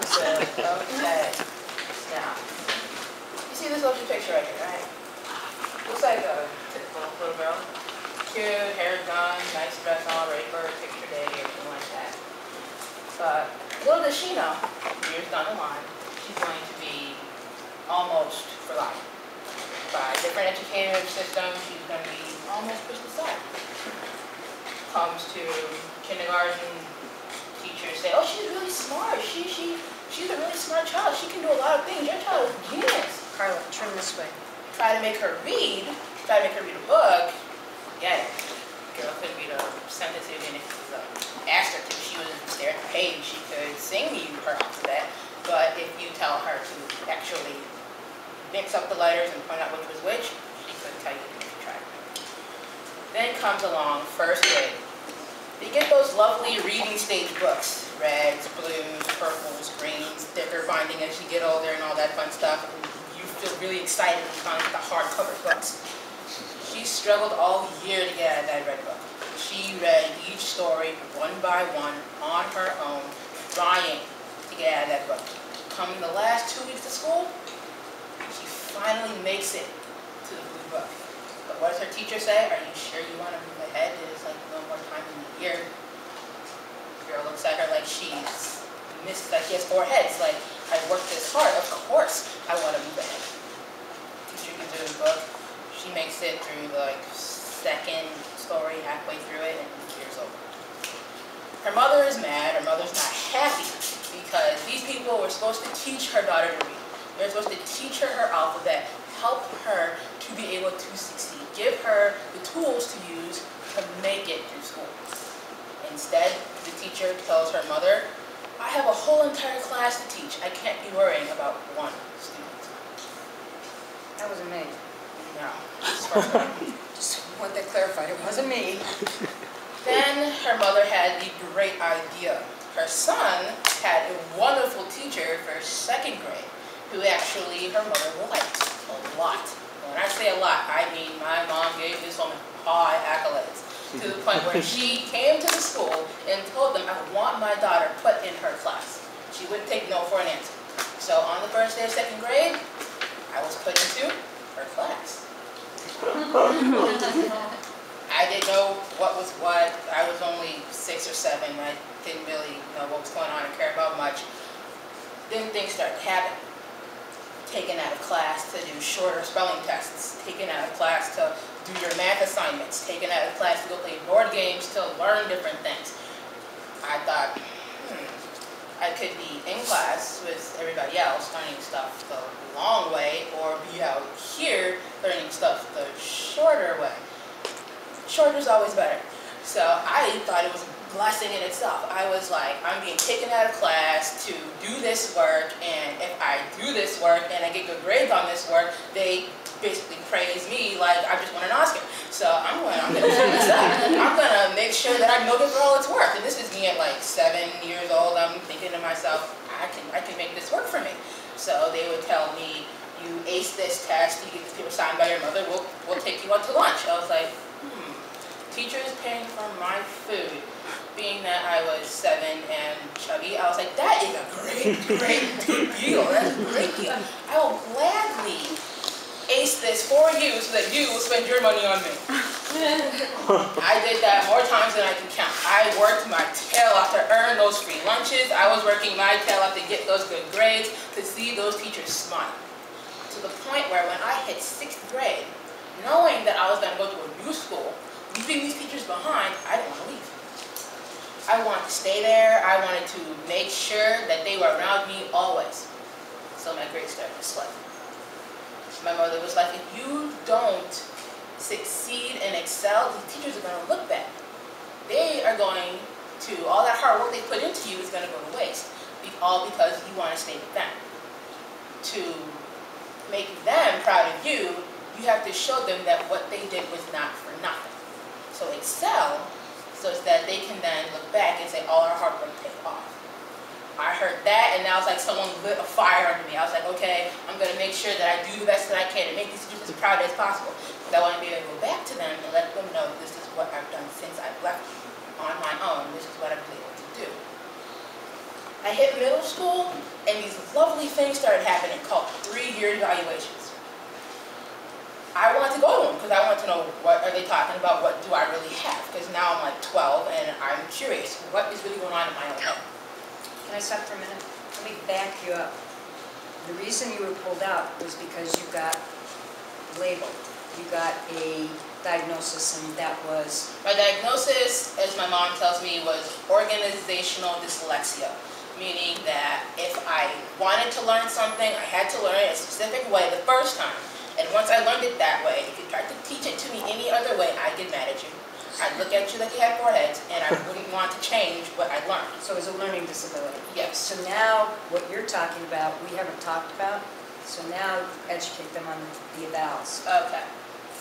Okay. Now, you see this lovely picture right here, right? Looks like a typical little girl. Cute, hair done, nice dress on, ready for a picture day or something like that. But little does she know, years down the line, she's going to be almost for life. By different educative systems, she's going to be almost pushed aside. Comes to kindergarten, teachers say, oh, she's really smart. She's a really smart child. She can do a lot of things. Your child is genius. Carla, turn this way. Try to make her read a book. Yeah, girl couldn't read a sentence even if it was asked her to. She was there at the page. She could sing you her alphabet, but if you tell her to actually mix up the letters and point out which was which, she couldn't tell you if you tried. Then comes along first grade. You get those lovely reading stage books, reds, blues, purples, greens, thicker binding as you get older and all that fun stuff. You feel really excited when you find the hardcover books. She struggled all year to get out of that red book. She read each story one by one on her own, trying to get out of that book. Come the last 2 weeks of school, she finally makes it to the blue book. But what does her teacher say? Are you sure you want to move ahead? There's like no more time in the year. The girl looks at her like she's missed, like she has 4 heads. Like, I worked this hard, of course I want to move ahead. Teacher gives her the book. She makes it through like second story, halfway through it, and tears over. Her mother is mad. Her mother's not happy because these people were supposed to teach her daughter to read. They're supposed to teach her her alphabet, help her to be able to succeed, give her the tools to use to make it through school. Instead, the teacher tells her mother, I have a whole entire class to teach. I can't be worrying about one student. That wasn't me. No. Just want that clarified. It wasn't me. Then her mother had the great idea. Her son had a wonderful teacher for second grade who actually her mother liked a lot. When I say a lot, I mean my mom gave this woman high accolades to the point where she came to the school and told them, I want my daughter put in her class. She wouldn't take no for an answer. So on the first day of second grade, I was put into her class. I didn't know what was what. I was only 6 or 7. I didn't really know what was going on or care about much. Then things started to happen. Taken out of class to do shorter spelling tests. Taken out of class to do your math assignments. Taken out of class to go play board games to learn different things. I thought, I could be in class with everybody else learning stuff the long way, or be out here learning stuff the shorter way. Shorter is always better. So I thought it was a blessing in itself. I was like, I'm being taken out of class to do this work, and if I do this work and I get good grades on this work, they basically praise me like I just won an Oscar. So I'm going to do this up. I'm going to make sure that I'm noted for all it's worth. And this is me at like 7 years old. I'm thinking to myself, I can make this work for me. So they would tell me, you ace this test, you get this paper signed by your mother, we'll take you out to lunch. I was like, teacher is paying for my food. Being that I was 7 and chubby, I was like, that is a great deal. That's a great deal. I will gladly ace this for you so that you will spend your money on me. I did that more times than I can count. I worked my tail off to earn those free lunches. I was working my tail off to get those good grades, to see those teachers smile. To the point where when I hit 6th grade, knowing that I was going to go to a new school, leaving these teachers behind, I didn't want to leave. I wanted to stay there. I wanted to make sure that they were around me always. So my grades started to slip. My mother was like, if you don't succeed and excel, these teachers are going to look bad. They are going to, all that hard work they put into you is going to go to waste. All because you want to stay with them. To make them proud of you, you have to show them that what they did was not for nothing. So excel so that they can then look back and say, all our hard work paid off. I heard that, and now it's like someone lit a fire under me. I was like, okay, I'm going to make sure that I do the best that I can to make these students as proud as possible. Because I want to be able to go back to them and let them know this is what I've done since I've left on my own. This is what I've been able to do. I hit middle school, and these lovely things started happening called 3-year evaluations. I wanted to go to them because I wanted to know what are they talking about, what do I really have? Because now I'm like 12 and I'm curious, what is really going on in my own head? Can I stop for a minute? Let me back you up. The reason you were pulled out was because you got labeled. You got a diagnosis, and that was? My diagnosis, as my mom tells me, was organizational dyslexia, meaning that if I wanted to learn something, I had to learn it a specific way the first time. And once I learned it that way, if you tried to teach it to me any other way, I'd get mad at you. I'd look at you like you had 4 heads, and I wouldn't want to change what I learned. So it was a learning disability. Yes. So now, what you're talking about, we haven't talked about, so now educate them on the evals. Okay.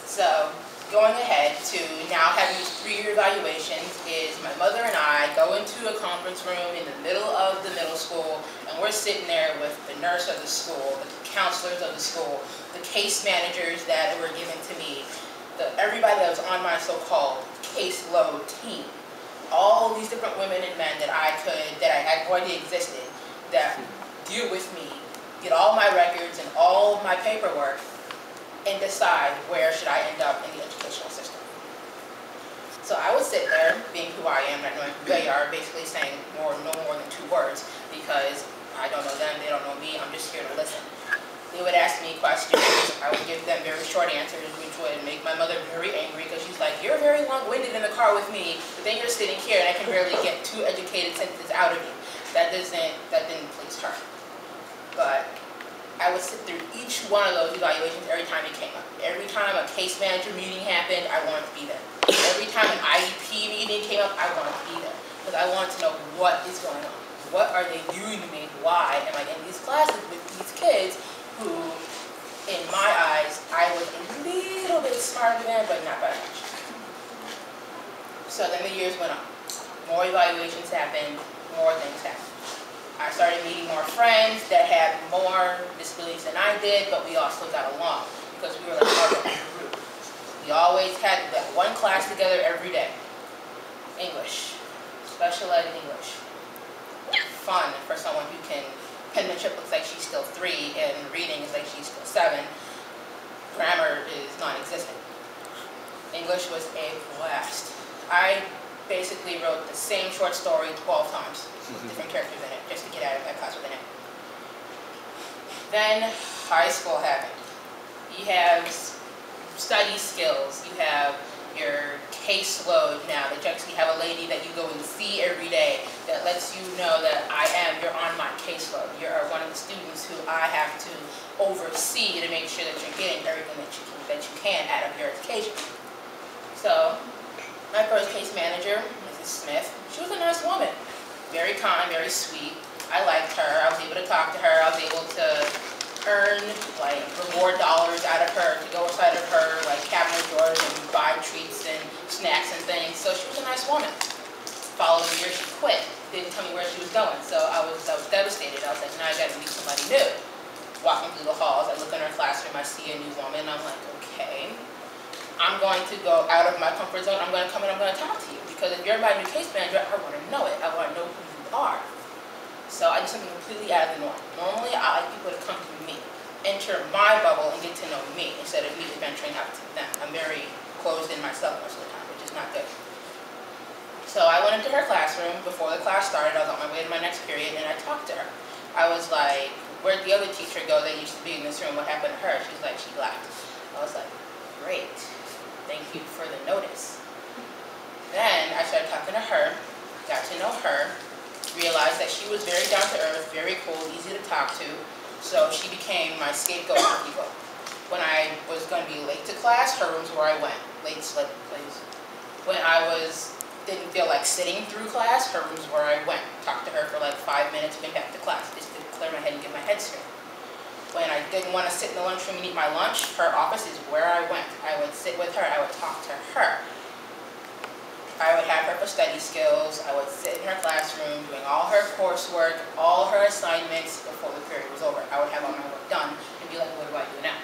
So, going ahead to now having these 3-year evaluations is my mother and I go into a conference room in the middle of the middle school, and we're sitting there with the nurse of the school, the counselors of the school, the case managers that were given to me, everybody that was on my so-called caseload team. All these different women and men that I had already existed that deal with me, get all my records and all my paperwork, and decide where should I end up in the educational system. So I would sit there, being who I am, not knowing who they are, basically saying no more than 2 words, because I don't know them, they don't know me, I'm just here to listen. They would ask me questions, I would give them very short answers, which would make my mother very angry, because she's like, you're very long-winded in the car with me, but then you're sitting here and I can barely get 2 educated sentences out of you. That didn't please her. But I would sit through each one of those evaluations every time it came up. Every time a case manager meeting happened, I wanted to be there. Every time an IEP meeting came up, I wanted to be there. Because I wanted to know what is going on. What are they doing to me? Why am I in these classes with these kids who, in my eyes, I was a little bit smarter than, but not by much. So then the years went on. More evaluations happened, more things happened. I started meeting more friends that had more disabilities than I did, but we also got along because we were like part of a group. We always had that one class together every day. English, special ed English. Fun for someone who can, penmanship looks like she's still 3 and reading is like she's still 7. Grammar is non-existent. English was a blast. I basically wrote the same short story 12 times with different characters in it just to get out of that class with an A. Then high school happened. You have study skills, you have your caseload now, that you actually have a lady that you go and see every day that lets you know that you're on my caseload. You're one of the students who I have to oversee to make sure that you're getting everything that you can out of your education. So, my first case manager, Mrs. Smith, she was a nice woman. Very kind, very sweet. I liked her. I was able to talk to her. I was able to earn like reward dollars out of her to go inside of her like cabinet drawers and buy treats and snacks and things. So she was a nice woman. Following year she quit. Didn't tell me where she was going. So I was devastated. I was like, now I gotta meet somebody new. Walking through the halls, I look in her classroom, I see a new woman, and I'm like, okay. I'm going to go out of my comfort zone. I'm going to come and I'm going to talk to you. Because if you're my new case manager, I want to know it. I want to know who you are. So I did something completely out of the norm. Normally, I like people to come to me, enter my bubble, and get to know me instead of me venturing out to them. I'm very closed in myself most of the time, which is not good. So I went into her classroom. Before the class started, I was on my way to my next period, and I talked to her. I was like, where'd the other teacher go that used to be in this room? What happened to her? She's like, she left. I was like, great. Thank you for the notice. Then I started talking to her, got to know her, realized that she was very down to earth, very cool, easy to talk to, so she became my scapegoat for people. When I was going to be late to class, her room's where I went. Late slip, please. When I didn't feel like sitting through class, her room's where I went. Talked to her for like 5 minutes, went back to class, just to clear my head and get my head straight. When I didn't want to sit in the lunchroom and eat my lunch, her office is where I went. I would sit with her, I would talk to her. I would have her for study skills. I would sit in her classroom doing all her coursework, all her assignments before the period was over. I would have all my work done and be like, what do I do now?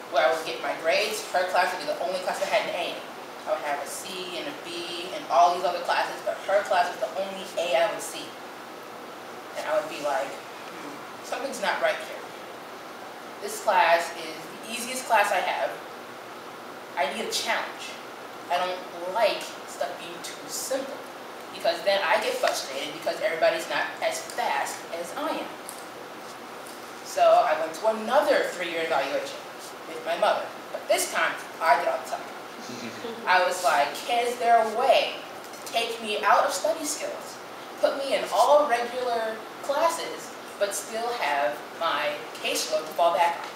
Where I would get my grades, her class would be the only class that had an A in it. I would have a C and a B and all these other classes, but her class was the only A I would see. and I would be like, something's not right here. This class is the easiest class I have. I need a challenge. I don't like stuff being too simple, because then I get frustrated because everybody's not as fast as I am. So I went to another 3-year evaluation with my mother, but this time I did all the talking. I was like, is there a way to take me out of study skills, put me in all regular classes, but still have my caseload to fall back on?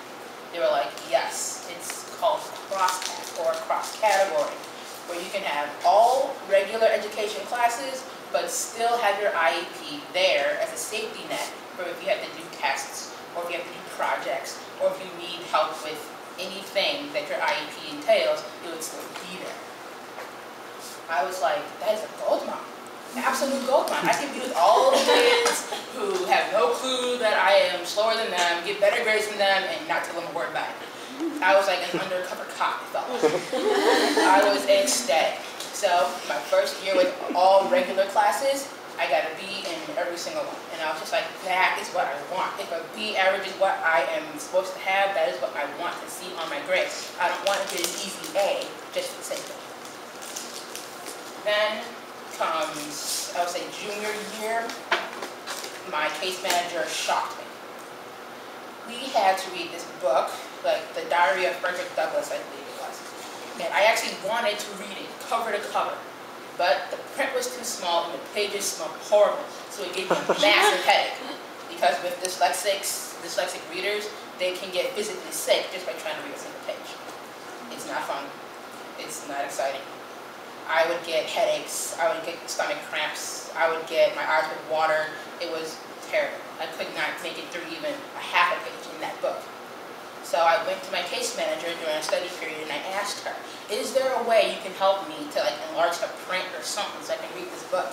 They were like, yes, it's called crosspath or cross-category, where you can have all regular education classes, but still have your IEP there as a safety net for if you have to do tests, or if you have to do projects, or if you need help with anything that your IEP entails, it would still be there. I was like, that is a gold mine. Absolute gold mine. I can be with all the kids who have no clue that I am slower than them, get better grades than them, and not tell them a word back. I was like an undercover cop, it felt like. I was ecstatic. So my first year with all regular classes, I got a B in every single one. And I was just like, that is what I want. If a B average is what I am supposed to have, that is what I want to see on my grades. I don't want to get an easy A just for the sake of it. Then comes, I would say, junior year, my case manager shocked me. We had to read this book, like The Diary of Frederick Douglass, I believe it was. And I actually wanted to read it cover to cover, but the print was too small and the pages smelled horrible, so it gave me a massive headache. Because with dyslexic readers, they can get physically sick just by trying to read a single page. It's not fun. It's not exciting. I would get headaches. I would get stomach cramps. I would get, my eyes would water. It was terrible. I could not make it through even a half a page in that book. So I went to my case manager during a study period and I asked her, is there a way you can help me to enlarge the print or something so I can read this book?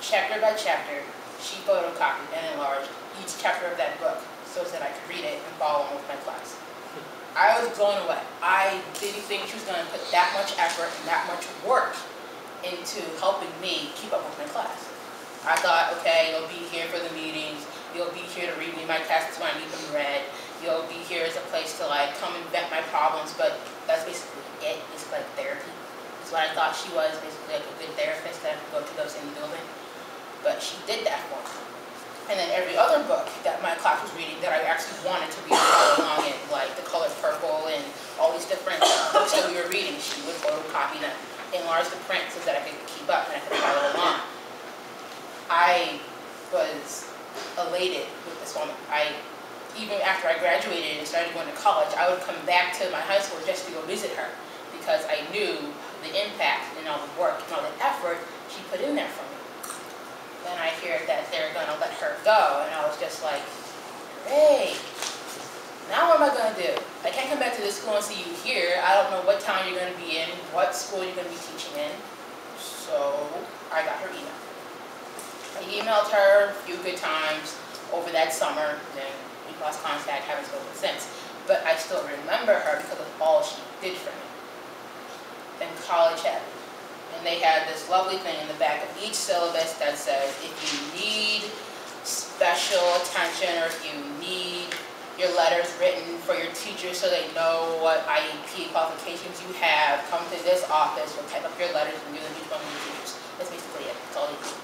Chapter by chapter, she photocopied and enlarged each chapter of that book so that I could read it and follow along with my class. I was blown away. I didn't think she was going to put that much effort and that much work into helping me keep up with my class. I thought, okay, you'll be here for the meetings, you'll be here to read me my tests when I need them read, you'll be here as a place to come and vent my problems, but that's basically it. It's like therapy. It's what I thought she was, basically like a good therapist that I could go to those in the building. But she did that for me. And then every other book that my class was reading that I actually wanted to read all along in, like The Color Purple and all these different books that we were reading, she would photocopy them, enlarge the print so that I could keep up and I could follow along. I was elated with this woman. Even after I graduated and started going to college, I would come back to my high school just to go visit her because I knew the impact and all the work and all the effort she put in there for me. Then I hear that they're going to let her go, and I was just like, great. Now what am I going to do? I can't come back to this school and see you here. I don't know what town you're going to be in, what school you're going to be teaching in. So I got her email. I emailed her a few good times over that summer, then we lost contact, haven't spoken since. But I still remember her because of all she did for me. Then college happened. And they had this lovely thing in the back of each syllabus that says, if you need special attention or if you need your letters written for your teachers so they know what IEP qualifications you have, come to this office, we'll type up your letters and give them each one of your teachers. That's basically it. That's all you do.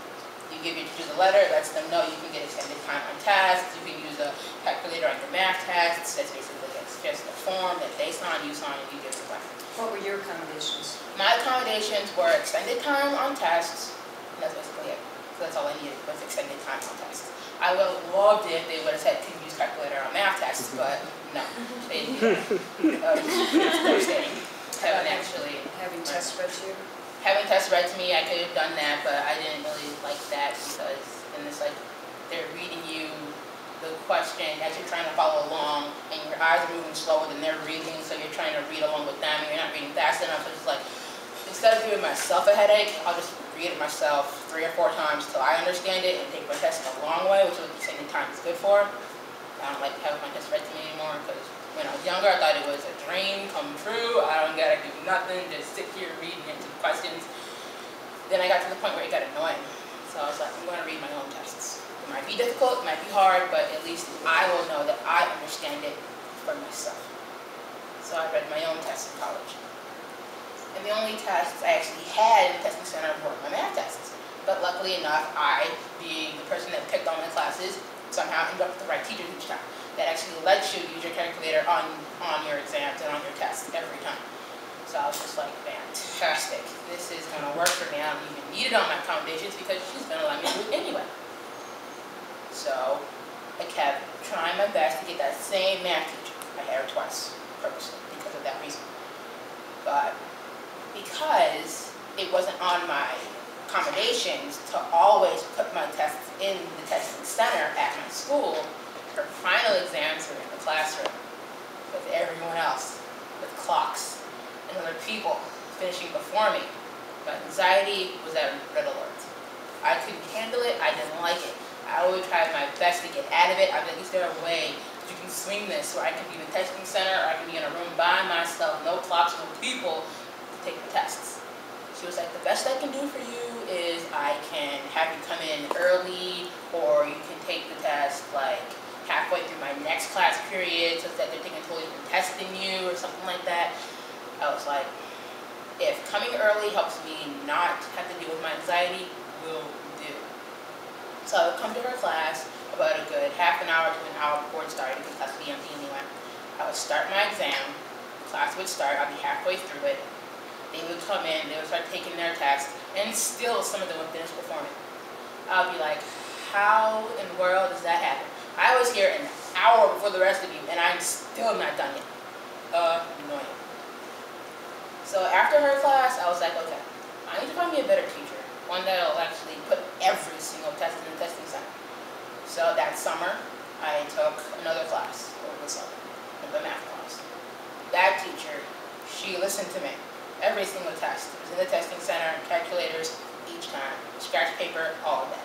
You give your teachers a letter, it lets them know you can get extended time on tasks, you can use a calculator on your math tests. That's basically it. It's just a form that they sign, you sign, and you give it back. What were your accommodations? My accommodations were extended time on tests, and that's basically it. So that's all I needed was extended time on tests. I would have loved it if they would have said, can you use calculator on math tests, but no, they didn't do that. It's devastating. Having tests read to you? Having tests read to me, I could have done that, but I didn't really like that because then it's like they're reading you the question as you're trying to follow along, and your eyes are moving slower than they're reading, so you're trying to read along with them, and you're not reading fast enough. So it's like, instead of giving myself a headache, I'll just read it myself 3 or 4 times till I understand it and take my test a long way, which is what extended time is good for. I don't like having my test read to me anymore because when I was younger, I thought it was a dream come true. I don't gotta do nothing, just sit here reading into the questions. Then I got to the point where it got annoying. So I was like, I'm gonna read my own tests. It might be difficult, it might be hard, but at least I will know that I understand it for myself. So I read my own tests in college. And the only tests I actually had in the testing center were my math tests. But luckily enough, I, being the person that picked all my classes, somehow ended up with the right teacher each time. That actually lets you use your calculator on your exams and on your tests every time. So I was just like, fantastic. This is going to work for me. I don't even need it on my foundations because she's going to let me do it anyway. So I kept trying my best to get that same math teacher. I had her twice, purposely, because of that reason. But because it wasn't on my accommodations to always put my tests in the testing center at my school, her final exams were in the classroom with everyone else, with clocks and other people finishing before me. My anxiety was at red alert. I couldn't handle it. I didn't like it. I always tried my best to get out of it. I was like, is there a way that you can swing this where I can be in the testing center, or I can be in a room by myself, no clocks, no people, to take the tests? She was like, the best I can do for you is I can have you come in early, or you can take the test like halfway through my next class period so that they're taking totally different testing you or something like that. I was like, if coming early helps me not have to deal with my anxiety, will do. So I would come to her class about a good half an hour to an hour before it started, because that's the empty anyway. I would start my exam, class would start, I'd be halfway through it. They would come in, they would start taking their test, and still some of them would finish performing. I would be like, how in the world does that happen? I was here an hour before the rest of you, and I'm still not done yet. Annoying. So after her class, I was like, okay, I need to find me a better teacher, one that will actually put every single test in the testing center. So that summer, I took another class over the summer, the math class. That teacher, she listened to me. Every single test. It was in the testing center, calculators, each time, scratch paper, all of that.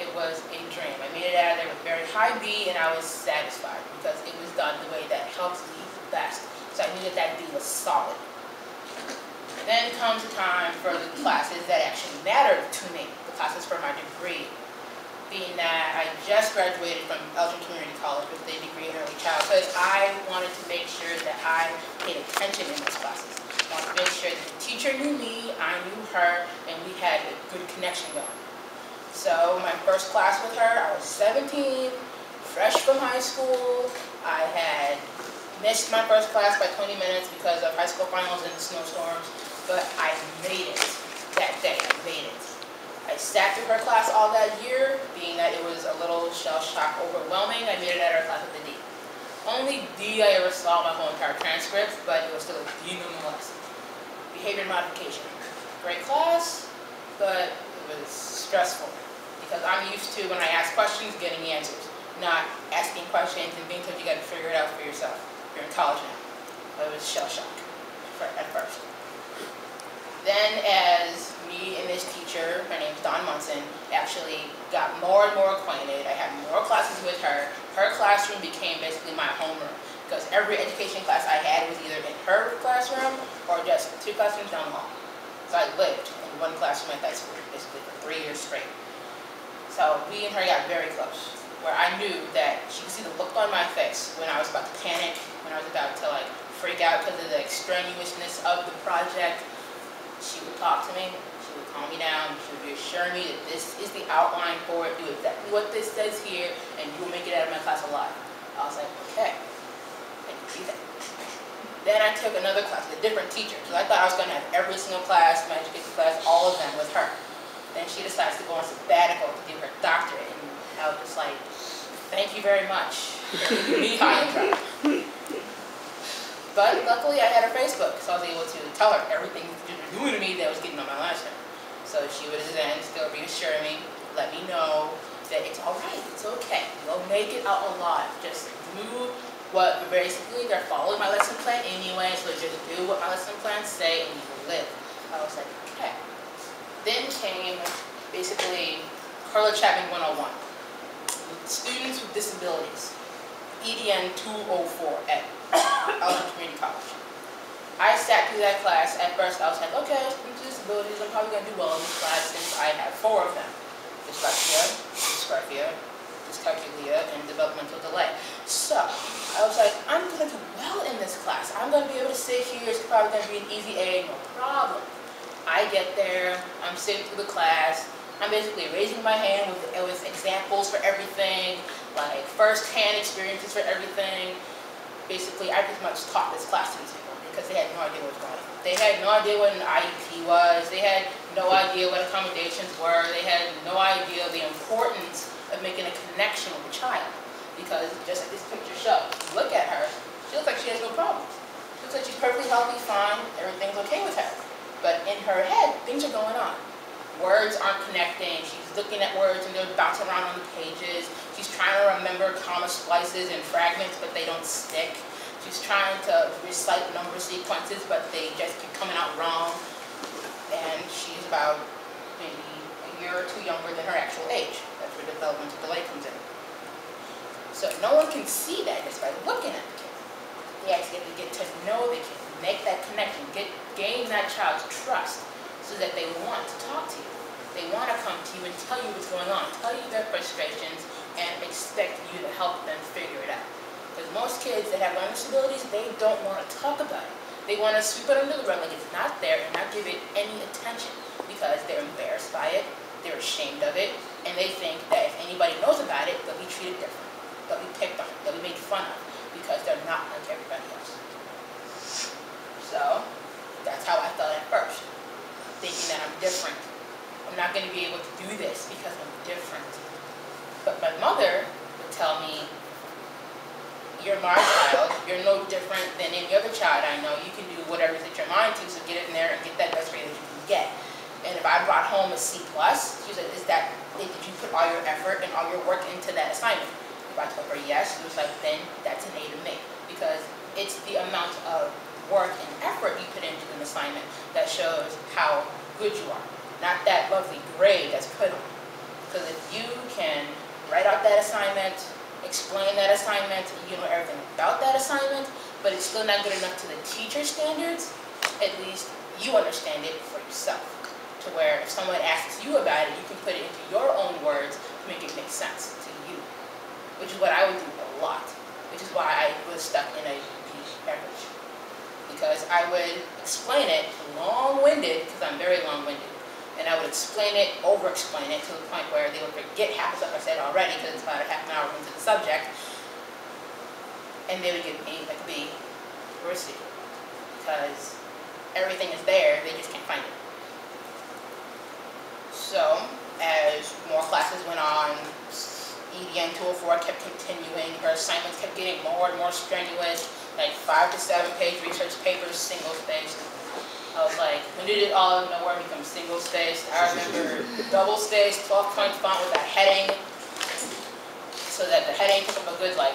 It was a dream. I made it out of there with very high B, and I was satisfied because it was done the way that helps me best. So I knew that that B was solid. Then comes the time for the classes that actually mattered to me, the classes for my degree. Being that I just graduated from Elgin Community College with a degree in early childhood, I wanted to make sure that I paid attention in those classes. I wanted to make sure that the teacher knew me, I knew her, and we had a good connection going. So my first class with her, I was 17, fresh from high school. I had missed my first class by 20 minutes because of high school finals and the snowstorms, but I made it that day. I made it. I sat through her class all that year, being that it was a little shell shock overwhelming. I made it at her class with a D. Only D I ever saw my whole entire transcript, but it was still a D nonetheless. Behavior modification. Great class, but it was stressful because I'm used to, when I ask questions, getting the answers, not asking questions and being told you got to figure it out for yourself. You're in college now. It was shell shock at first. Then as me and this teacher, her name's Dawn Munson, actually got more and more acquainted. I had more classes with her. Her classroom became basically my homeroom because every education class I had was either in her classroom or just 2 classrooms down the hall. So I lived in one classroom at that school, basically for 3 years straight. So we and her got very close, where I knew that she could see the look on my face when I was about to panic, when I was about to like freak out because of the extraneousness of the project. She would talk to me, she would calm me down, she would reassure me that this is the outline for it, do exactly what this says here, and you will make it out of my class alive. I was like, okay, I can see that. Then I took another class with a different teacher, because I thought I was going to have every single class, my education class, all of them with her. Then she decides to go on sabbatical to do her doctorate, and I was just like, thank you very much for keeping me high and dry. But luckily I had her Facebook, so I was able to tell her everything she was doing to me that was getting on my last nerve. So she would then still reassure me, let me know that it's alright, it's okay. You'll make it out alive. Just do what, basically they're following my lesson plan anyway, so just do what my lesson plans say and you will live. I was like, okay. Then came basically Carla Chapman 101. Students with disabilities. EDN 204 at Elgin Community College. I sat through that class. At first I was like, okay, students with disabilities, I'm probably going to do well in this class since I have 4 of them. Dyslexia, dysgraphia, dyscalculia, and developmental delay. So I was like, I'm going to do well in this class. I'm going to be able to sit here. It's probably going to be an easy A, no problem. I get there. I'm sitting through the class. I'm basically raising my hand with examples for everything, like first-hand experiences for everything. Basically, I pretty much taught this class to these people because they had no idea what was going on. They had no idea what an IEP was. They had no idea what accommodations were. They had no idea the importance of making a connection with a child. Because just like this picture shows, you look at her, she looks like she has no problems. She looks like she's perfectly healthy, fine, everything's okay with her. But in her head, things are going on. Words aren't connecting. She's looking at words and they're bouncing around on the pages. She's trying to remember comma splices and fragments, but they don't stick. She's trying to recite number sequences, but they just keep coming out wrong. And she's about maybe a year or two younger than her actual age. That's where developmental delay comes in. So no one can see that just by looking at the kid. They actually have to get to know the kid, make that connection, gain that child's trust, so that they want to talk to you. They want to come to you and tell you what's going on, tell you their frustrations, and expect you to help them figure it out. Because most kids that have learning disabilities, they don't want to talk about it. They want to sweep it under the rug like it's not there and not give it any attention because they're embarrassed by it, they're ashamed of it, and they think that if anybody knows about it, they'll be treated different. They'll be picked on, they'll be made fun of because they're not like everybody else. So, that's how I felt at first. Thinking that I'm different. I'm not going to be able to do this because I'm different. But my mother would tell me, you're my child, you're no different than any other child I know. You can do whatever you set your mind to, so get in there and get that best grade that you can get. And if I brought home a C+, she said, did you put all your effort and all your work into that assignment? If I told her yes, she was like, then that's an A to me. Because it's the amount of work and effort you put into an assignment that shows how good you are, not that lovely grade that's put on. Because if you can write out that assignment, explain that assignment, you know everything about that assignment, but it's still not good enough to the teacher's standards, at least you understand it for yourself. To where if someone asks you about it, you can put it into your own words to make it make sense to you. Which is what I would do a lot, which is why I was stuck in a B average. Because I would explain it long-winded, because I'm very long-winded, and I would explain it, over-explain it to the point where they would forget half the stuff I said already, because it's about a half an hour into the subject, and they would give me like a B or a C, because everything is there, they just can't find it. So, as more classes went on, EDN 204 kept continuing, her assignments kept getting more and more strenuous, like 5 to 7 page research papers, single-spaced. I was like, when did it all nowhere become single-spaced? I remember double-spaced, 12-point font with a heading, so that the heading took up a good, like,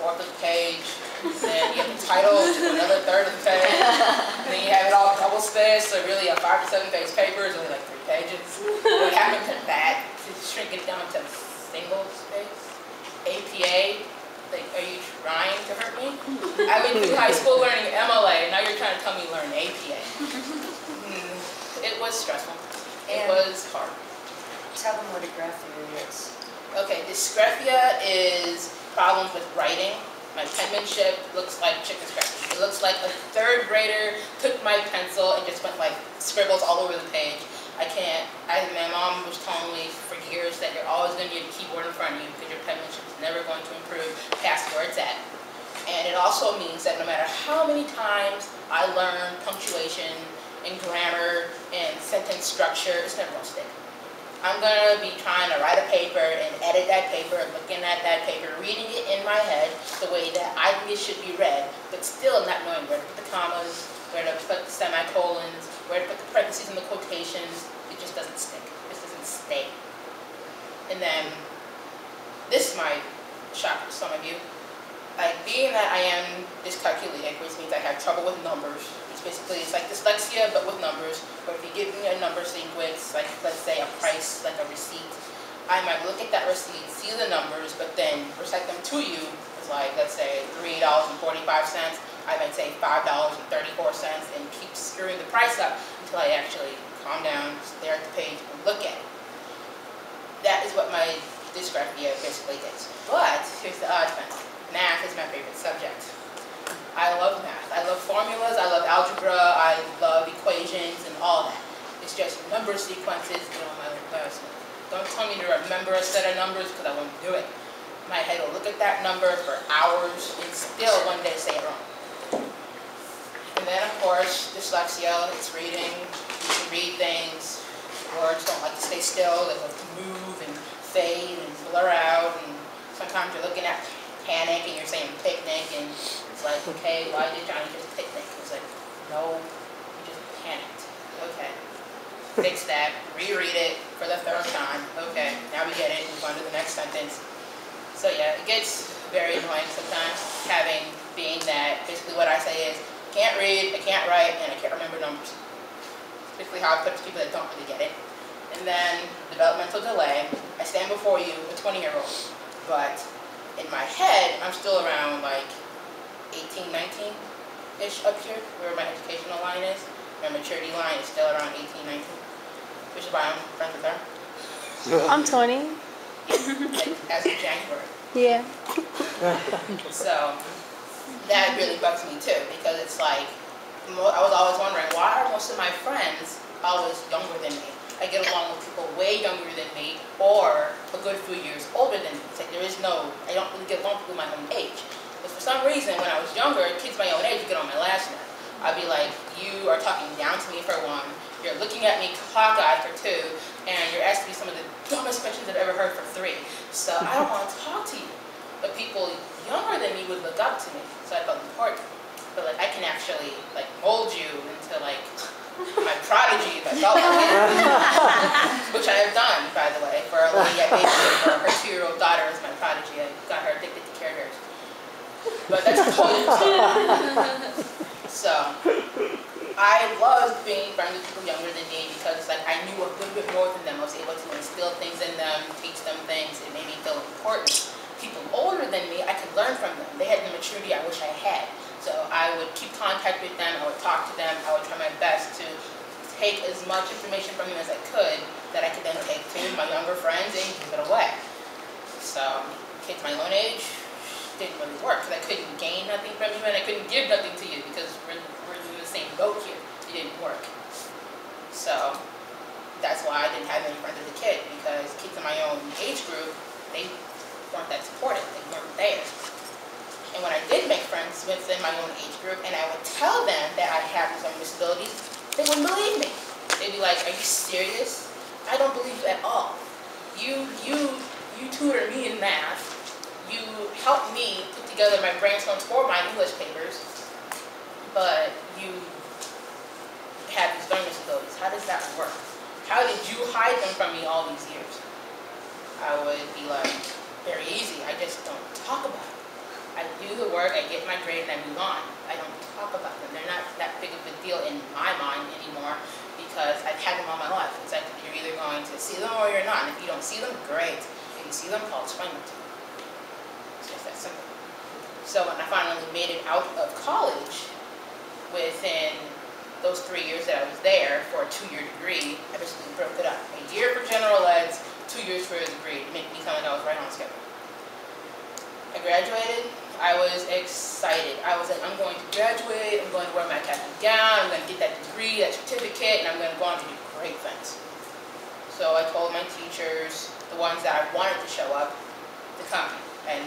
1/4 of the page. Then you have the title, which is another 1/3 of the page. And then you have it all double-spaced, so really a 5 to 7 page paper is only like 3 pages. What happened to that? To shrink it down to single-spaced? APA? Like, are you trying to hurt me? I went through high school learning MLA, and now you're trying to tell me learn APA. It was stressful. It was hard. Tell them what agraphia is. Okay, dysgraphia is problems with writing. My penmanship looks like chicken scratch. It looks like a 3rd grader took my pencil and just went like scribbles all over the page. My mom was telling me for years that you're always going to need a keyboard in front of you because your penmanship is never going to improve past where it's at. And it also means that no matter how many times I learn punctuation and grammar and sentence structure, it's never going to stick. I'm going to be trying to write a paper and edit that paper, looking at that paper, reading it in my head the way that I think it should be read, but still not knowing where to put the commas, where to put the semicolons, where to put the parentheses and the quotations. It just doesn't stick. This doesn't stay. And then, this might shock some of you. Like, being that I am dyscalculic, which means I have trouble with numbers. It's like dyslexia, but with numbers. But if you give me a number sequence, like let's say a price, like a receipt, I might look at that receipt, see the numbers, but then recite them to you. It's like, let's say $3.45. I might say $5.34, and keep screwing the price up until I actually calm down, stare at the page, and look at it. That is what my dysgraphia basically is. But here's the odd thing. Math is my favorite subject. I love math. I love formulas, I love algebra, I love equations and all that. It's just number sequences get on my nerves. Don't tell me to remember a set of numbers because I won't do it. My head will look at that number for hours and still one day say it wrong. And then of course, dyslexia, it's reading, you can read things, words don't like to stay still, they like to move and fade and blur out, and sometimes you're looking at panic and you're saying picnic, and it's like, okay, why did Johnny just picnic? It's like, no, he just panicked. Okay, fix that, reread it for the third time. Okay, now we get it, move on to the next sentence. So yeah, it gets very annoying sometimes, being that basically what I say is, can't read, I can't write, and I can't remember numbers. Basically how I put it to people that don't really get it. And then developmental delay. I stand before you, a 20-year-old, but in my head, I'm still around like 18, 19-ish up here, where my educational line is. My maturity line is still around 18, 19, which is why I'm friends with her. I'm 20. Like, as of January. Yeah. So that really bugs me too, because it's like, I was always wondering, why are most of my friends always younger than me? I get along with people way younger than me, or a good few years older than me. It's like I don't really get along with people my own age. But for some reason, when I was younger, kids my own age would get on my last nerve. I'd be like, you are talking down to me for one, you're looking at me cockeyed for two, and you're asking me some of the dumbest questions I've ever heard for three. So I don't want to talk to you. But people younger than me would look up to me, so I felt important. But like, I can actually like mold you into like my prodigy if I felt like it. Which I have done, by the way, for a lady I babysat for her 2-year-old daughter is my prodigy. I got her addicted to Care Bears. But that's a totally different story. So I love being friends with people younger than me because it's like I knew a little bit more than them. I was able to instill things in them, teach them things. It made me feel important. People older than me, I could learn from them. They had the maturity I wish I had. So I would keep contact with them, I would talk to them, I would try my best to take as much information from them as I could that I could then take to my younger friends and give it away. So kids my own age didn't really work because I couldn't gain nothing from you and I couldn't give nothing to you because we're in the same boat here. It didn't work. So that's why I didn't have any friends as a kid, because kids in my own age group, they weren't that supportive, they weren't there. And when I did make friends within my own age group, and I would tell them that I have some disabilities, they wouldn't believe me. They'd be like, "Are you serious? I don't believe you at all. You tutor me in math. You help me put together my brainstorms for my English papers, but you have these learning disabilities. How does that work? How did you hide them from me all these years?" I would be like, "Very easy. I just don't talk about it. I do the work, I get my grade, and I move on. I don't talk about them. They're not that big of a deal in my mind anymore because I've had them all my life. It's like you're either going to see them or you're not. And if you don't see them, great. If you see them, I'll explain them to you." It's just that simple. So when I finally made it out of college, within those 3 years that I was there for a 2-year degree, I basically broke it up. A year for general eds, 2 years for a degree, to make me sound like I was right on schedule. I graduated. I was excited. I was like, I'm going to graduate, I'm going to wear my cap and gown, I'm going to get that degree, that certificate, and I'm going to go on to do great things. So I told my teachers, the ones that I wanted to show up, to come. And